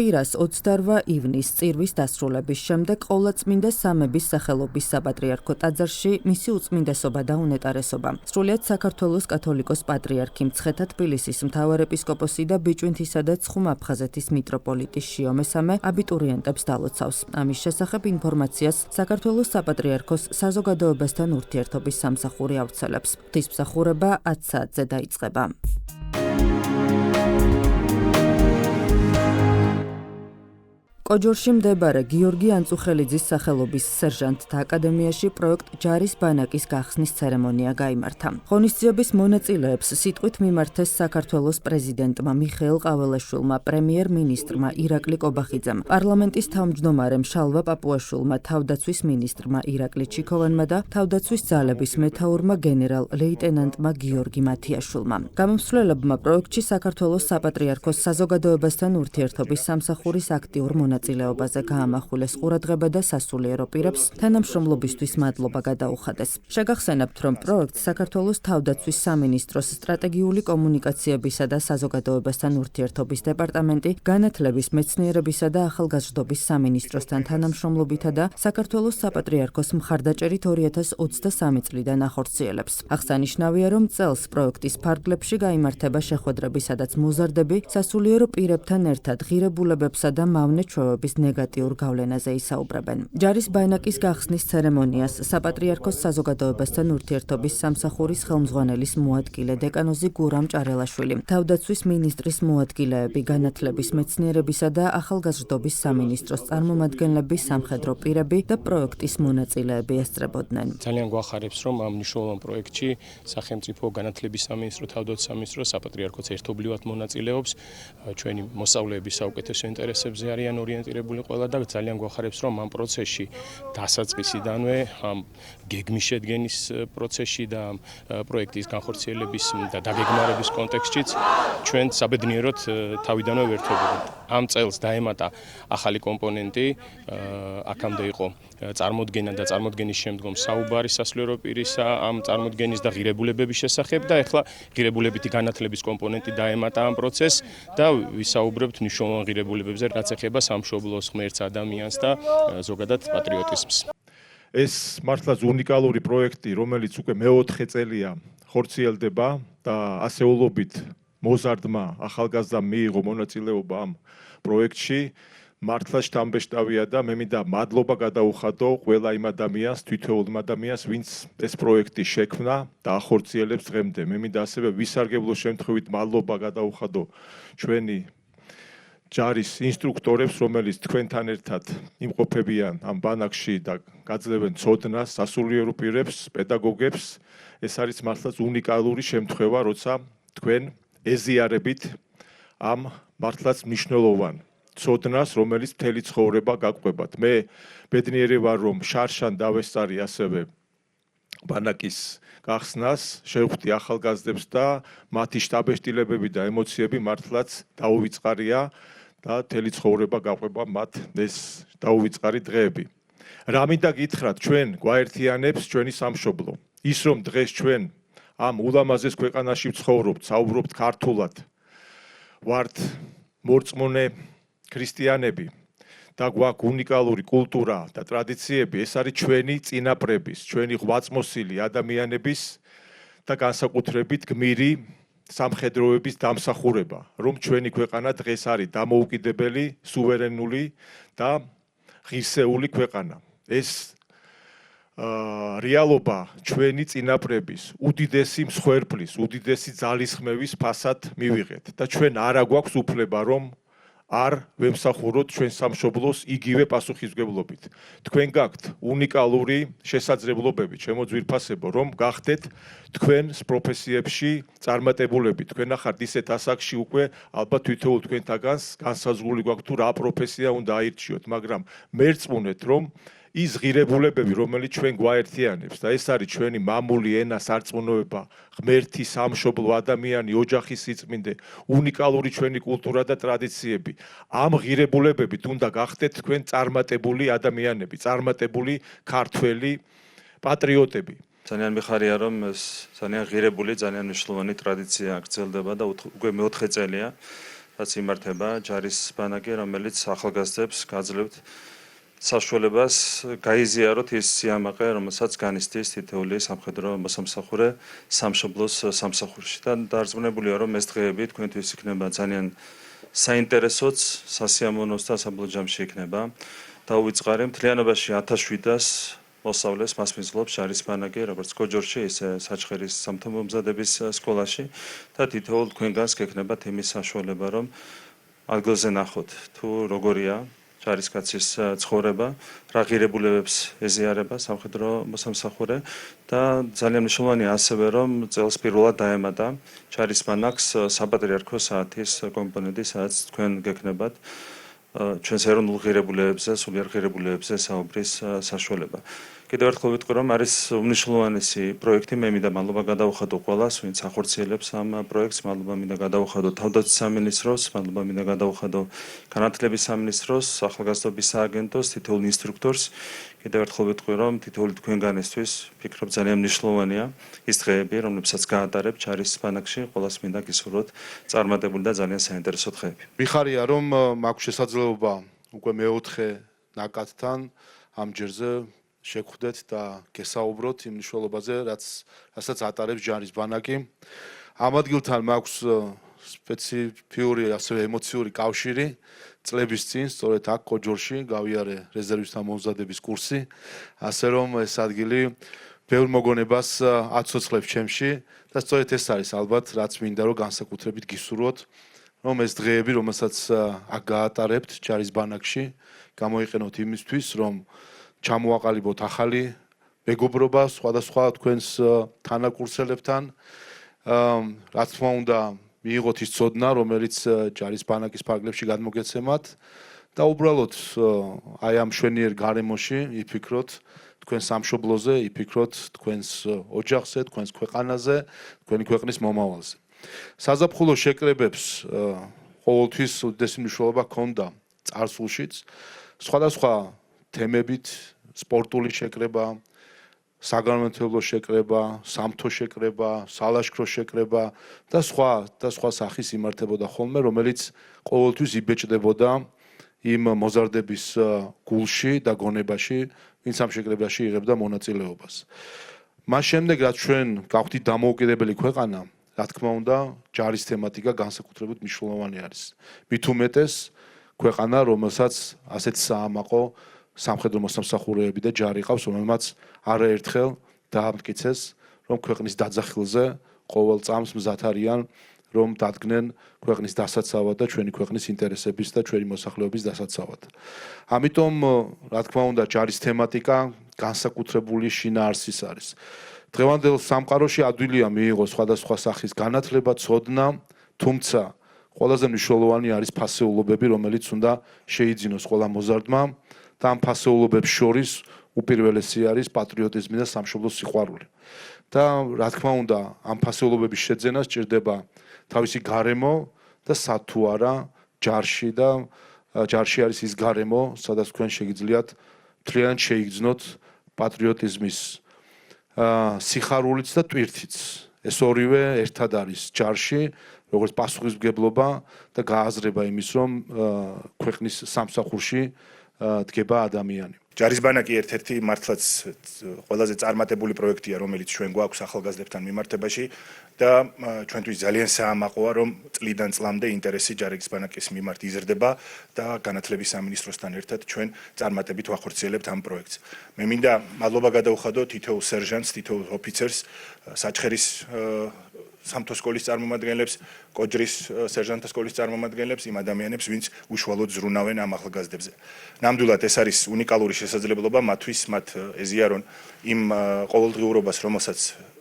კვირას 28 ივნის წირვის დასრულების შემდეგ ყოვლადწმინდა სამების სახელობის საპატრიარქო ტაძარში მისი უწმინდესობა და უნეტარესობა. სრულიად საქართველოს კათოლიკოს პატრიარქი მცხეთა თბილისის მთავარეპისკოპოსი და ბიჭვინთისა და ცხუმ-აფხაზეთის მიტროპოლიტი შიო მესამე აბიტურიენტებს დალოცავს. ამის შესახებ ინფორმაციას საქართველოს საპატრიარქოს საზოგადოებასთან ურთიერთობის სამსახური ავრცელებს. ღვთისმსახურება 10 საათზე დაიწყება. კოჯორში მდებარე გიორგი ანწუხელიძის სახელობის სერჟანტთა აკადემიაში პროექტ ჯარის ბანაკის გახსნის ცერემონია გაიმართა. ღონისძიების მონაწილეებს სიტყვით მიმართეს საქართველოს პრეზიდენტმა მიხეილ ყაველაშვილმა, პრემიერ-მინისტრმა ირაკლი კობახიძემ, პარლამენტის თავმჯდომარემ შალვა პაპუაშვილმა, თავდაცვის მინისტრმა ირაკლი ჩიქოვანმა და თავდაცვის ძალების მეთაურმა გენერალ-ლეიტენანტმა გიორგი მათიაშვილმა. გამომსვლელებმა პროექტში საქართველოს საპატრიარქოს საზოგადოებასთან ურთიერთობის სამსახურის აქტიურ მონაწილეობაზე გაამახვილეს ყურადღება და სასულიერო პირებს თანამშრომლობისთვის მადლობა გადაუხადეს. შეგახსენებთ, რომ პროექტს საქართველოს თავდაცვის სამინისტროს სტრატეგიული კომუნიკაციებისა და საზოგადოებასთან ურთიერთობის დეპარტამენტი, განათლების, მეცნიერებისა და ახალგაზრდობის სამინისტროსთან თანამშრომლობითა და საქართველოს საპატრიარქოს მხარდაჭერით 2023 წლიდან ახორციელებს. აღსანიშნავია, რომ წელს პროექტის ფარგლებში გაიმართება შეხვედრები, სადაც მოზარდები სასულიერო პირებთან ერთად ღირებულებებსა და მავნე ჩვევების ნეგატიურ გავლენაზე ისაუბრებენ. ჯარის ბანაკის გახსნის ცერემონიას საპატრიარქოს საზოგადოებასთან ურთიერთობის სამსახურის ხელმძღვანელის მოადგილე დეკანოზი გურამ ჭარელაშვილი, თავდაცვის მინისტრის მოადგილეები, განათლების, მეცნიერებისა და ახალგაზრდობის სამინისტროს წარმომადგენლები, სამხედრო პირები და პროექტის მონაწილეები ესწრებოდნენ. ძალიან გვახარებს, რომ ამ მნიშვნელოვან პროექტში სახელმწიფო განათლების სამინისტრო, თავდაცვის სამინისტრო, საპატრიარქოც ერთობლივად მონაწილეობს. ჩვენი მოსწავლეების საუკეთესო ინტერესებზე არიან ორიენტირებული ყველა და ძალიან გვახარებს, რომ ამ პროცესში დასაწყისიდანვე ამ გეგმის შედგენის პროცესში და ამ პროექტის განხორციელების და დაგეგმარების კონტექსტშიც ჩვენ საბედნიეროდ თავიდანვე ვერთობოდით. ამ წელს დაემატა ახალი კომპონენტი, აქამდე იყო წარმოდგენა და წარმოდგენის შემდგომ საუბარი სასულიერო პირისა ამ წარმოდგენის და ღირებულებების შესახებ და ეხლა ღირებულებითი განათლების კომპონენტი დაემატა ამ პროცესს და ვისაუბრებთ მნიშვნელოვან ღირებულებებზე, რაც ეხება სამშობლოს, ღმერთს, ადამიანს და ზოგადად პატრიოტიზმს. ეს მართლაც უნიკალური პროექტი, რომელიც უკვე მეოთხე წელია ხორციელდება და ასეულობით მოზარდმა ახალგაზრდამ მიიღო მონაწილეობა ამ პროექტში. მართლა შთამბეჭდავია და მე მინდა მადლობა გადაუხადო ყველა იმ ადამიანს, თითოეულ ადამიანს, ვინც ეს პროექტი შექმნა და ახორციელებს დღემდე. მე მინდა ასევე ვისარგებლო შემთხვევით მადლობა გადაუხადო ჩვენი ჯარის ინსტრუქტორებს, რომელიც თქვენთან ერთად იმყოფებიან ამ ბანაკში და გაძლევენ ცოდნას, სასულიერო პირებს, პედაგოგებს. ეს არის მართლაც უნიკალური შემთხვევა, როცა თქვენ ეზიარებით ამ მართლაც მნიშვნელოვან ცოდნას, რომელიც მთელი ცხოვრება გაყვებათ. მე ბედნიერი ვარ, რომ შარშან დავესწარი ასევე ბანაკის გახსნას, შევხვდი ახალგაზრდებს და მათი შთაბეჭდილებები და ემოციები მართლაც დაუვიწყარია და მთელი ცხოვრება გაყვება მათ ეს დაუვიწყარი დღეები. რა მინდა გითხრათ, ჩვენ გვაერთიანებს ჩვენი სამშობლო. ის რომ დღეს ჩვენ ამ ულამაზეს ქვეყანაში ვცხოვრობთ, საუბრობთ ქართულად, ვართ მორწმუნე ქრისტიანები და გვაქვს უნიკალური კულტურა და ტრადიციები, ეს არის ჩვენი წინაპრების, ჩვენი ღვაწმოსილი ადამიანების და განსაკუთრებით გმირი სამხედროების დამსახურება, რომ ჩვენი ქვეყანა დღეს არის დამოუკიდებელი, სუვერენული და ღირსეული ქვეყანა. ეს რეალობა ჩვენი წინაპრების უდიდესი მსხვერპლის, უდიდესი ძალისხმევის ფასად მივიღეთ და ჩვენ არა გვაქვს უფლება, რომ არ ვემსახუროთ ჩვენ სამშობლოს იგივე პასუხისმგებლობით. თქვენ გაქვთ უნიკალური შესაძლებლობები, ჩემო ძვირფასებო, რომ გახდეთ თქვენს პროფესიებში წარმატებულები. თქვენ ახართ ისეთ ასაკში უკვე ალბათ თითოეულ თქვენთაგანს განსაზღვრული გვაქვს თუ რა პროფესია უნდა აირჩიოთ, მაგრამ მერწმუნეთ, რომ ის ღირებულებები, რომელიც ჩვენ გვაერთიანებს და ეს არის ჩვენი მამული ენა, სარწმუნოება, ღმერთი, სამშობლო, ადამიანი, ოჯახის სიწმინდე, უნიკალური ჩვენი კულტურა და ტრადიციები. ამ ღირებულებებით უნდა გახდეთ თქვენ წარმატებული ადამიანები, წარმატებული ქართველი პატრიოტები. ძალიან მიხარია, რომ ეს ძალიან ღირებული, ძალიან მნიშვნელოვანი ტრადიცია გრძელდება და უკვე მეოთხე წელია. რაც იმართება ჯარის ბანაკი, რომელიც ახალგაზრდებს გაძლევთ საშუალებას გაიზიაროთ ის სიამაყე, რომელსაც განიცდის თითოეული სამხედრო მოსამსახურე სამშობლოს სამსახურში. და დარწმუნებულია, რომ ეს დღეები თქვენთვის იქნება ძალიან საინტერესოც, სასიამოვნოც და საბოლოო ჯამში იქნება დაუვიწყარი. მთლიანობაში 1700 მოსავლეს მასპინძლობს ჯარის ბანაკი, როგორც გოჯორში, ისე საჩხერის სამთო-მომზადების სკოლაში და თითოეულ თქვენგანს გექნებათ იმის საშუალება, რომ ადგილზე ნახოთ თუ როგორია ჯარისკაცის ცხოვრება, რა ღირებულებებს ეზიარება სამხედრო მოსამსახურე და ძალიან მნიშვნელოვანია ასევე, რომ წელს პირველად დაემატა ჯარის ბანაკს საპატრიარქო საათის კომპონენტი, სადაც თქვენ გექნებათ ჩვენს ეროვნულ ღირებულებებზე, სულიერ ღირებულებებზე საუბრის საშუალება. კიდევ ერთხელ ვიტყვი, რომ არის უმნიშვნელოვანესი პროექტი, მე მინდა მადლობა გადავუხადო ყველას, ვინც ახორციელებს ამ პროექტს, მადლობა მინდა გადავუხადო თავდაცვის სამინისტროს, მადლობა მინდა გადავუხადო განათლების სამინისტროს, ახალგაზრდობის სააგენტოს, თითოეულ ინსტრუქტორს. კიდევ ერთხელ ვიტყვი, რომ თითოეული თქვენგანისთვის ვფიქრობ ძალიან მნიშვნელოვანია ის დღეები, რომლებსაც გაატარებ ჯარის ბანაკში, ყველას მინდა გისურვოთ წარმატებული და ძალიან საინტერესო დღეები. მიხარია, რომ მაქვს შესაძლებლობა უკვე მეოთხე ნაკადთან ამ ჯერზე შეგხვდეთ და გესაუბროთ იმ მნიშვნელობაზე, რასაც ატარებს ჯარის ბანაკი. ამ ადგილთან მაქვს სპეციფიური, ასევე ემოციური კავშირი. წლების წინ, სწორედ აქ გოჯორში გავიარე რეზერვისტთა მომზადების კურსი, ასე რომ ეს ადგილი ბევრ მოგონებას აცოცხლებს ჩემში და სწორედ ეს არის ალბათ, რაც მინდა რომ განსაკუთრებით გისურვოთ, რომ ეს დღეები, რომელსაც აქ გაატარებთ ჯარის ბანაკში, გამოიყენოთ იმისთვის, რომ ჩამოაყალიბოთ ახალი მეგობრობა სხვადასხვა თქვენს თანაკურსელებთან, რაც თქმა უნდა მიიღოთ ის ცოდნა, რომელიც ჯარის ბანაკის ფარგლებში გადმოგეცემათ და უბრალოდ აი ამ მშვენიერ გარემოში იფიქროთ თქვენ სამშობლოზე, იფიქროთ თქვენს ოჯახზე, თქვენს ქვეყანაზე, თქვენი ქვეყნის მომავალზე. საზაფხულო შეკრებებს ყოველთვის უდიდესი მნიშვნელობა ჰქონდა წარსულშიც, სხვადასხვა თემებით, სპორტული შეკრება, საგანმანათლებლო შეკრება, სამთო შეკრება, სალაშქრო შეკრება და სხვა სახის იმართებოდა ხოლმე, რომელიც ყოველთვის იბეჭდებოდა იმ მოზარდების გულში და გონებაში, ვინც ამ შეკრებაში იღებდა მონაწილეობას. მას შემდეგ, რაც ჩვენ გავხდით დამოუკიდებელი ქვეყანა, რა თქმა უნდა, ჯარის თემატიკა განსაკუთრებით მნიშვნელოვანი არის. მით უმეტეს ქვეყანა, რომელსაც ასეთ საამაყო სამხედრო მოსამსახურეები და ჯარი ყავს, რომელმაც არაერთხელ დაამტკიცეს, რომ ქვეყნის დაძახილზე ყოველ წამს მზად არიან, რომ დადგნენ ქვეყნის დასაცავად და ჩვენი ქვეყნის ინტერესების და ჩვენი მოსახლეობის დასაცავად. ამიტომ, რა თქმა უნდა, ჯარის თემატიკა განსაკუთრებული შინაარსის არის. დღევანდელ სამყაროში ადვილია მიიღოს სხვადასხვა სახის განათლება, ცოდნა, თუმცა ყველაზე მნიშვნელოვანი არის ფასეულობები, რომელიც უნდა შეიძინოს ყველა მოზარდმა და ამ ფასეულობებს შორის უპირველესი არის პატრიოტიზმი და სამშობლოს სიყვარული. და რა თქმა უნდა, ამ ფასეულობების შეძენა სჭირდება თავისი გარემო და სად თუ არა ჯარში და ჯარში არის ის გარემო, სადაც თქვენ შეგიძლიათ მთლიანად შეიგრძნოთ პატრიოტიზმის სიხარულიც და ტვირთიც. ეს ორივე ერთად არის ჯარში, როგორც პასუხისმგებლობა და გააზრება იმის, რომ ქვეყნის სამსახურში დგება ადამიანი. ჯარის ბანაკი ერთ-ერთი მართლაც ყველაზე წარმატებული პროექტია, რომელიც ჩვენ გვაქვს ახალგაზრდებთან მიმართებაში და ჩვენთვის ძალიან საამაყოა, რომ წლიდან წლამდე ინტერესი ჯარის ბანაკის მიმართ იზრდება და განათლების სამინისტროსთან ერთად ჩვენ წარმატებით ვახორციელებთ ამ პროექტს. მე მინდა მადლობა გადავუხადო თითოეულ სერჟანტს, თითოეულ ოფიცერს, საჩხერის სამთო სკოლის წარმომადგენლებს, კოჯრის სერჟანტთა სკოლის წარმომადგენლებს, იმ ადამიანებს, ვინც უშუალოდ ზრუნავენ ამ ახალგაზრდებზე. ნამდვილად ეს არის უნიკალური შესაძლებლობა მათთვის, მათ ეზიარონ იმ ყოველდღიურობას,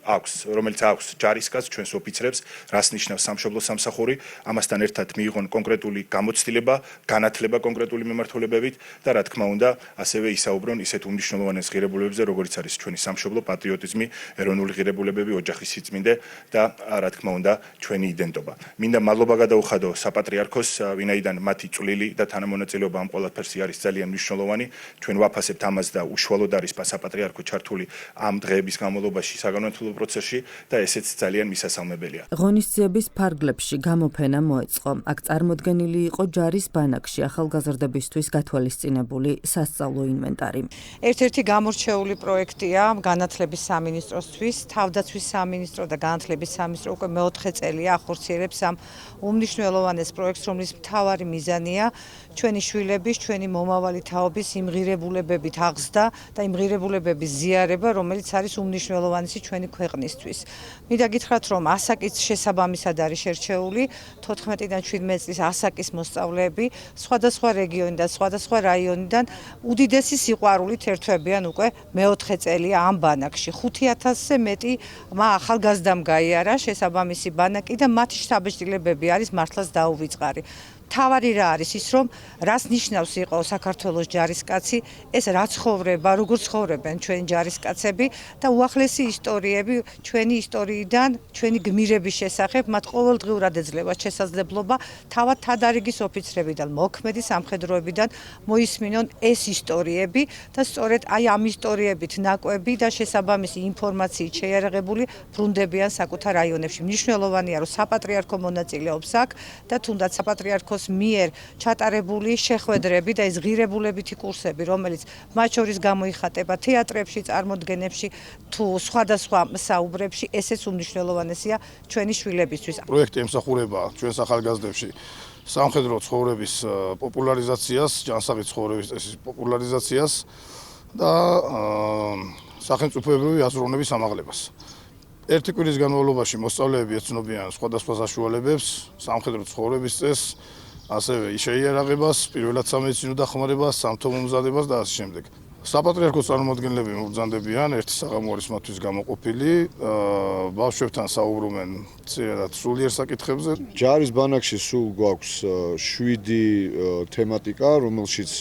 რომელიც აქვს ჯარისკაცს, ჩვენს ოფიცრებს, რას ნიშნავს სამშობლოს სამსახური, ამასთან ერთად მიიღონ კონკრეტული გამოცდილება, განათლება კონკრეტული მიმართულებებით და რა თქმა უნდა, ასევე ისაუბრონ ისეთ უმნიშვნელოვანეს ღირებულებებზე, როგორიც არის ჩვენი სამშობლო, პატრიოტიზმი, ეროვნული ღირებულებები, ოჯახის სიწმინდე და რა თქმა უნდა, ჩვენი იდენტობა. მინდა მადლობა გადავუხადო საპატრიარქოს, ვინაიდან მათი წვლილი და თანამონაწილეობა ამ ყველაფერში არის ძალიან მნიშვნელოვანი. ჩვენ ვაფასებთ ამას და უშუალოდ არის საპატრიარქო ჩართული ამ დღეების განმავლობაში საგანმანათლებლო დემოკრატიულ პროცესში და ესეც ძალიან მისასალმებელია. ღონისძიების ფარგლებში გამოფენა მოეწყო. აქ წარმოდგენილი იყო ჯარის ბანაკში ახალგაზრდებისთვის გათვალისწინებული სასწავლო ინვენტარი. ერთ-ერთი გამორჩეული პროექტია განათლების სამინისტროსთვის. თავდაცვის სამინისტრო და განათლების სამინისტრო უკვე მეოთხე წელია ახორციელებს ამ უმნიშვნელოვანეს პროექტს, რომლის მთავარი მიზანია ჩვენი შვილების, ჩვენი მომავალი თაობის იმღირებულებებით აღზრდა და იმღირებულებების ზიარება, რომელიც არის უმნიშვნელოვანესი ჩვენი ქვეყნისთვის. მინდა გითხრათ, რომ ასაკის შესაბამისად არის შერჩეული 14-დან 17 წლის ასაკის მოსწავლეები სხვადასხვა რეგიონიდან, სხვადასხვა რაიონიდან უდიდესი სიყვარულით ერთვებიან უკვე მეოთხე წელია ამ ბანაკში. 5000-ზე მეტი ახალგაზრდამ გაიარა შესაბამისი ბანაკი და მათი შთაბეჭდილებები არის მართლაც დაუვიწყარი. თავარი რა არის ის, რომ რას ნიშნავს იყო საქართველოს ჯარისკაცი, ეს რა ცხოვრება, როგორ ცხოვრებენ ჩვენი ჯარისკაცები და უახლესი ისტორიები ჩვენი ისტორიიდან, ჩვენი გმირების შესახებ, მათ ყოველდღიურად ეძლევათ შესაძლებლობა თავად თადარიგის ოფიცრებიდან, მოქმედი სამხედროებიდან მოისმინონ ეს ისტორიები და სწორედ აი ამ ისტორიებით ნაკვები და შესაბამისი ინფორმაციით შეიარაღებული ბრუნდებიან საკუთარ რაიონებში. მნიშვნელოვანია, რომ საპატრიარქო მონაწილეობს აქ და თუნდაც საპატრიარქოს მიერ ჩატარებული შეხვედრები და ეს ღირებულებითი კურსები, რომელიც მათ შორის გამოიხატება თეატრებში, წარმოდგენებში თუ სხვადასხვა საუბრებში, ესეც უმნიშვნელოვანესია ჩვენი შვილებისთვის. პროექტი ემსახურება ჩვენს ახალგაზრდებში სამხედრო ცხოვრების პოპულარიზაციას, ჯანსაღი ცხოვრების წესის პოპულარიზაციას და სახელმწიფოებრივი აზროვნების ამაღლებას. ერთი კვირის განმავლობაში მოსწავლეები ეცნობიან სხვადასხვა საშუალებებს, სამხედრო ცხოვრების წესს, ასევე შეიარაღებას, პირველად სამედიცინო დახმარებას, სამთო მომზადებას და ასე შემდეგ. საპატრიარქოს წარმომადგენლები მობრძანდებიან, ერთი საღამო არის მათთვის გამოყოფილი, ბავშვებთან საუბრობენ ძირითადად სულიერ საკითხებზე. ჯარის ბანაკში სულ გვაქვს 7 თემატიკა, რომელშიც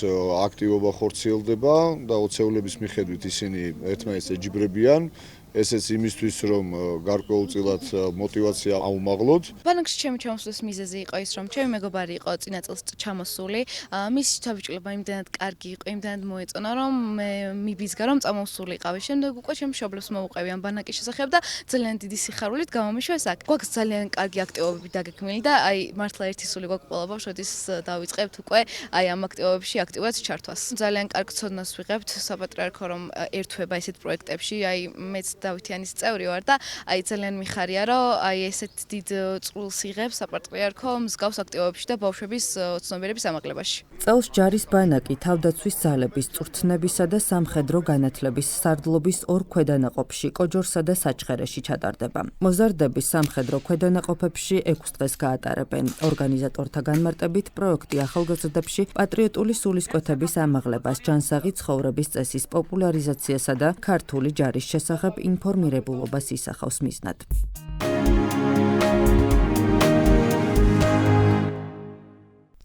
აქტივობა ხორციელდება და ოცეულების მიხედვით ისინი ერთმანეთს ეჯიბრებიან. ესეც იმისთვის, რომ გარკვეულწილად мотивация აუმაღლოთ. ბანაკში ჩემი ჩამოსვლის მიზეზი იყო ის, რომ ჩემი მეგობარი იყო წინა წელს ჩამოსული. მისი შთაბეჭდილება იმდენად კარგი იყო, იმდენად მოეწონა, რომ მე მიბიზგა, რომ წამოსულიყავი. შემდეგ უკვე ჩემი მშობლებს მოუყევი ამ ბანაკის შესახებ და ძალიან დიდი სიხარულით გამომიშვეს აქ. გვაქვს ძალიან კარგი აქტივობები დაგექმნილი და აი მართლა ერთი სული გვაქვს ყველა ბავშვს დავიწყებთ უკვე აი ამ აქტივობებში აქტიურად ჩართვას. ძალიან კარგ ცოდნას ვიღებთ საპატრიარქო რომ ერთვება ესეთ პროექტებში, აი მეც დავითიანის წევრი ვარ და აი ძალიან მიხარია, რომ აი ესეთ დიდ წყვილს იღებს საპატრიარქო მსგავს აქტივობებში და ბავშვების ცნობიერების ამაღლებაში. წელს ჯარის ბანაკი თავდაცვის ძალების, წვრთნებისა და სამხედრო განათლების სარდლობის ორ ქვედანაყოფში, კოჯორსა და საჩხერეში ჩატარდება. მოზარდები სამხედრო ქვედანაყოფებში 6 დღეს გაატარებენ. ორგანიზატორთა განმარტებით პროექტი ახალგაზრდებში პატრიოტული სულისკვეთების ამაღლებას, ჯანსაღი ცხოვრების წესის პოპულარიზაციასა და ქართული ჯარის შესახებ ინფორმირებულობას ისახავს მიზნად.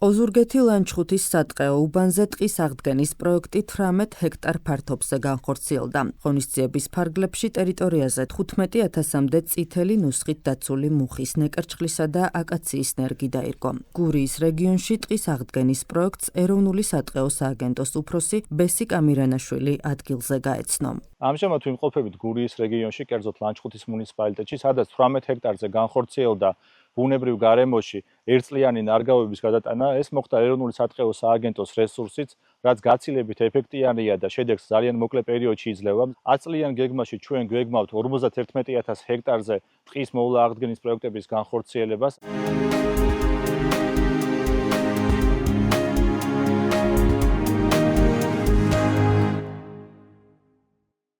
ოზურგეთი ლანჩხუთის სატყეო უბანზე ტყის აღდგენის პროექტი 18 ჰექტარ ფართობზე განხორციელდა. ღონისძიების ფარგლებში ტერიტორიაზე 15,000-მდე წითელი ნუსხით დაცული მუხის, ნეკერჩხლისა და აკაციის ნერგი დაირგო. გურიის რეგიონში ტყის აღდგენის პროექტს ეროვნული სატყეო სააგენტოს უფროსი ბესი კამირანაშვილი ადგილზე გაეცნო. ამჟამად ვიმყოფებით გურიის რეგიონში, კერძოდ ლანჩხუთის მუნიციპალიტეტში, სადაც 18 ჰექტარზე განხორციელდა ბუნებრივ გარემოში ერთწლიანი ნარგავების გადატანა. ეს მოხდა ეროვნული სატყეო სააგენტოს რესურსით, რაც გაცილებით ეფექტიანია და შედეგს ძალიან მოკლე პერიოდში იძლევა. 10 წლიან გეგმაში ჩვენ გვეგმავთ 51,000 ჰექტარზე ტყის მოვლა აღდგენის პროექტების განხორციელებას.